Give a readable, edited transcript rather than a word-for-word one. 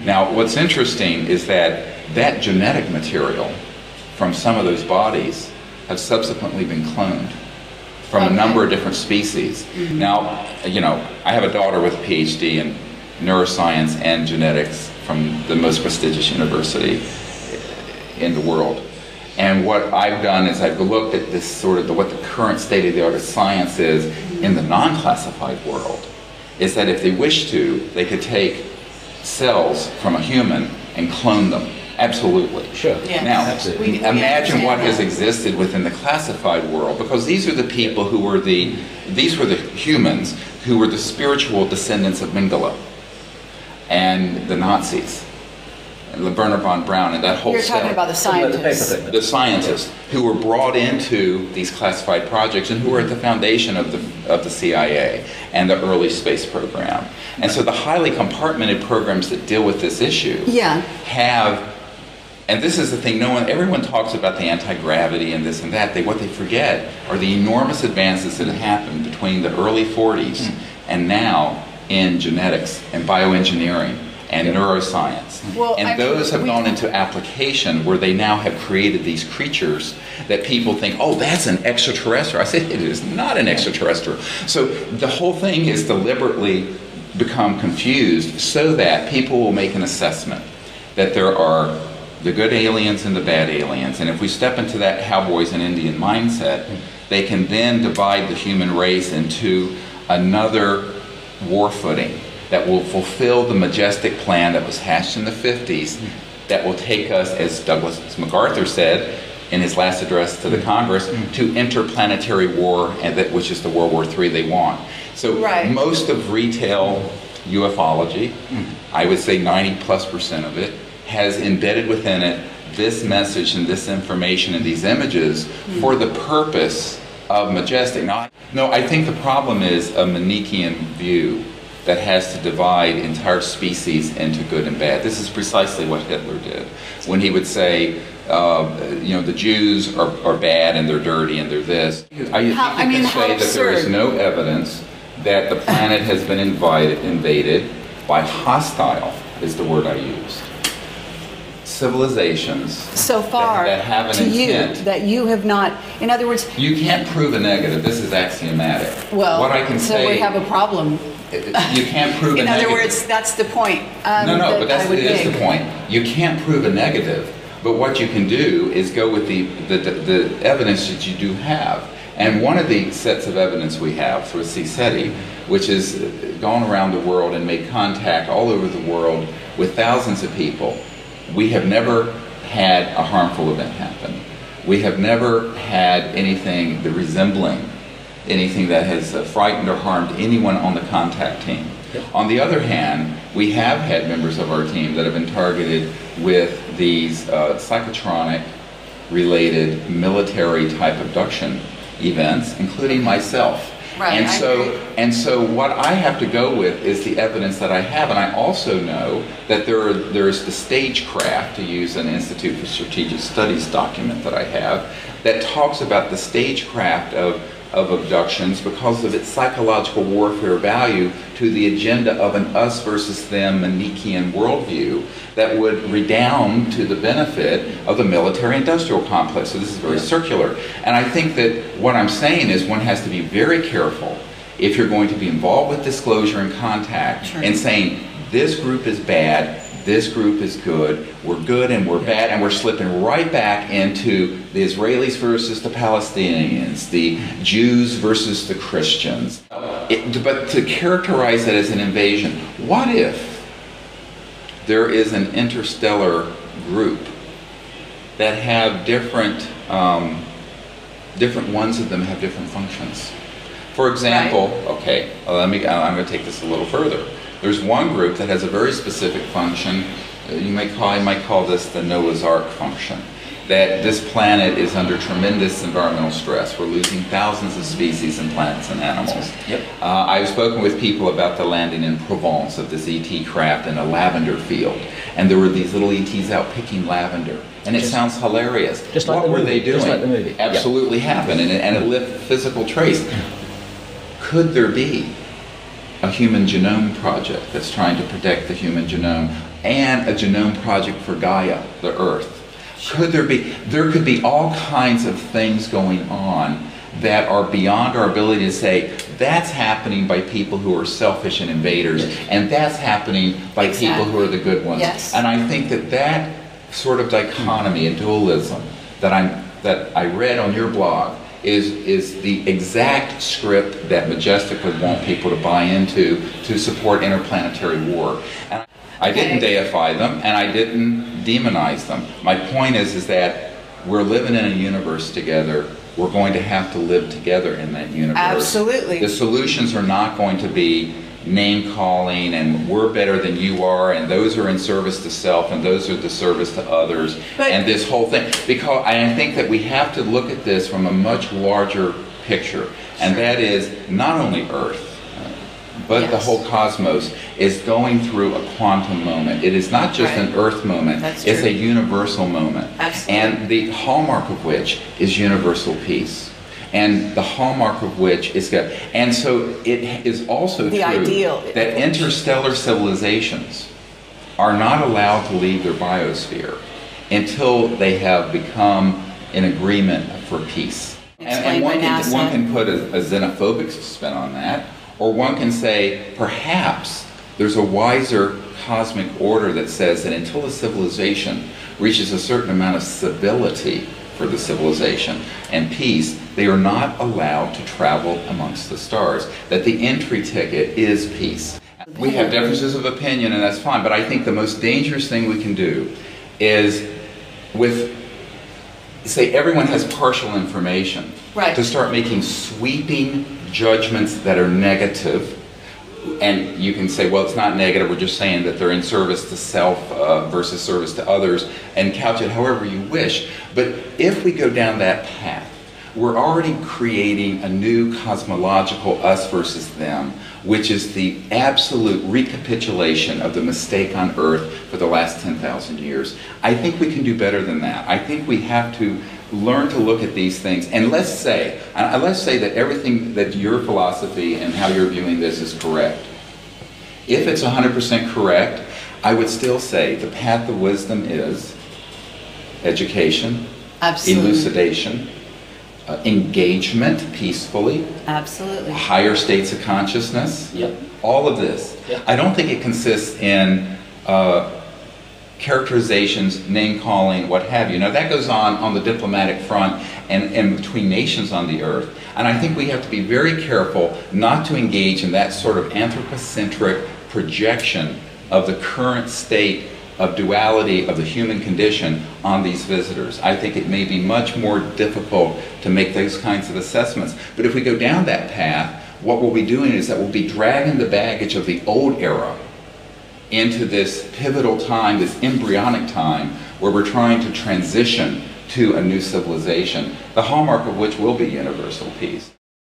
Now, what's interesting is that genetic material from some of those bodies have subsequently been cloned from a number of different species. Now, you know, I have a daughter with a PhD in neuroscience and genetics from the most prestigious university in the world. And what I've done is I've looked at this sort of what the current state of the art of science is in the non-classified world, is that if they wish to, they could take cells from a human and clone them. Absolutely. Sure. Yes. Now, Absolutely. imagine what has existed within the classified world, because these are the people who were these were the humans who were the spiritual descendants of Mengele and the Nazis, and Werner von Braun, and that whole You're talking about the scientists. The scientists who were brought into these classified projects and who were at the foundation of the CIA and the early space program. And so the highly compartmented programs that deal with this issue have, and this is the thing, everyone talks about the anti-gravity and this and that. What they forget are the enormous advances that have happened between the early 40s and now in genetics and bioengineering and neuroscience. Well, and those have gone into application where they now have created these creatures that people think, oh, that's an extraterrestrial. I say it is not an extraterrestrial. So the whole thing is deliberately become confused so that people will make an assessment that there are the good aliens and the bad aliens. And if we step into that cowboys and Indian mindset, they can then divide the human race into another war footing that will fulfill the majestic plan that was hatched in the 50s, that will take us, as Douglas MacArthur said in his last address to the Congress, to interplanetary war, and which is the World War III they want. So most of retail ufology, I would say 90+% of it, has embedded within it this message and this information and these images for the purpose of majestic. Now, no, I think the problem is a Manichaean view that has to divide entire species into good and bad. This is precisely what Hitler did when he would say, you know, the Jews are bad and they're dirty and they're this. I can say that there is no evidence that the planet has been invaded by hostile, is the word I used, civilizations so far that have an intent. That you have not, in other words, you can't prove a negative. This is axiomatic. Well, what I can so say, we have a problem. You can't prove a negative. In other words, that's the point. No, but it is the point. You can't prove a negative, but what you can do is go with the evidence that you do have. And one of the sets of evidence we have for CSETI, which has gone around the world and made contact all over the world with thousands of people, we have never had a harmful event happen. We have never had anything resembling anything that has frightened or harmed anyone on the contact team. On the other hand, we have had members of our team that have been targeted with these psychotronic related military type abduction events, including myself. Right, and so what I have to go with is the evidence that I have, and I also know that there is the stagecraft, to use an Institute for Strategic Studies document that I have, that talks about the stagecraft of abductions because of its psychological warfare value to the agenda of an us versus them Manichaean worldview that would redound to the benefit of the military-industrial complex. So this is very circular. And I think that what I'm saying is one has to be very careful if you're going to be involved with disclosure and contact and saying this group is bad, this group is good and we're bad, and we're slipping right back into the Israelis versus the Palestinians, the Jews versus the Christians. But to characterize it as an invasion, what if there is an interstellar group that have different ones of them have different functions? For example, I'm going to take this a little further. There's one group that has a very specific function. You might call this the Noah's Ark function. That this planet is under tremendous environmental stress. We're losing thousands of species and plants and animals. I've spoken with people about the landing in Provence of this ET craft in a lavender field, and there were these little ETs out picking lavender, and it sounds hilarious. Just like what were they doing? Just like the movie. Absolutely happened, and it left physical trace. Could there be a human genome project that's trying to protect the human genome and a genome project for Gaia, the Earth. There could be all kinds of things going on that are beyond our ability to say, that's happening by people who are selfish and invaders, and that's happening by people who are the good ones. Yes. And I think that sort of dichotomy and dualism that I read on your blog is the exact script that Majestic would want people to buy into to support interplanetary war. And I didn't deify them, and I didn't demonize them. My point is that we're living in a universe together. We're going to have to live together in that universe. Absolutely. The solutions are not going to be name-calling and we're better than you are, and those are in service to self and those are the service to others, and this whole thing. Because I think that we have to look at this from a much larger picture, and that is not only Earth, but the whole cosmos is going through a quantum moment. It is not just an Earth moment, it's a universal moment. Absolutely. And the hallmark of which is universal peace. And the hallmark of which is good. And so it is also true that interstellar civilizations are not allowed to leave their biosphere until they have become in agreement for peace. And one can put a xenophobic spin on that, or one can say perhaps there's a wiser cosmic order that says that until a civilization reaches a certain amount of stability for the civilization and peace, they are not allowed to travel amongst the stars. That the entry ticket is peace. We have differences of opinion, and that's fine, but I think the most dangerous thing we can do is say everyone has partial information, to start making sweeping judgments that are negative. And you can say, well, it's not negative, we're just saying that they're in service to self versus service to others, and couch it however you wish. But if we go down that path, we're already creating a new cosmological us versus them, which is the absolute recapitulation of the mistake on Earth for the last 10,000 years. I think we can do better than that. I think we have to learn to look at these things, and let's say that everything that your philosophy and how you're viewing this is correct. If it's 100% correct, I would still say the path of wisdom is education, elucidation, engagement peacefully, higher states of consciousness, all of this. I don't think it consists in characterizations, name-calling, what have you. Now that goes on the diplomatic front and between nations on the Earth. And I think we have to be very careful not to engage in that sort of anthropocentric projection of the current state of duality of the human condition on these visitors. I think it may be much more difficult to make those kinds of assessments. But if we go down that path, what we'll be doing is that we'll be dragging the baggage of the old era into this pivotal time, this embryonic time, where we're trying to transition to a new civilization, the hallmark of which will be universal peace.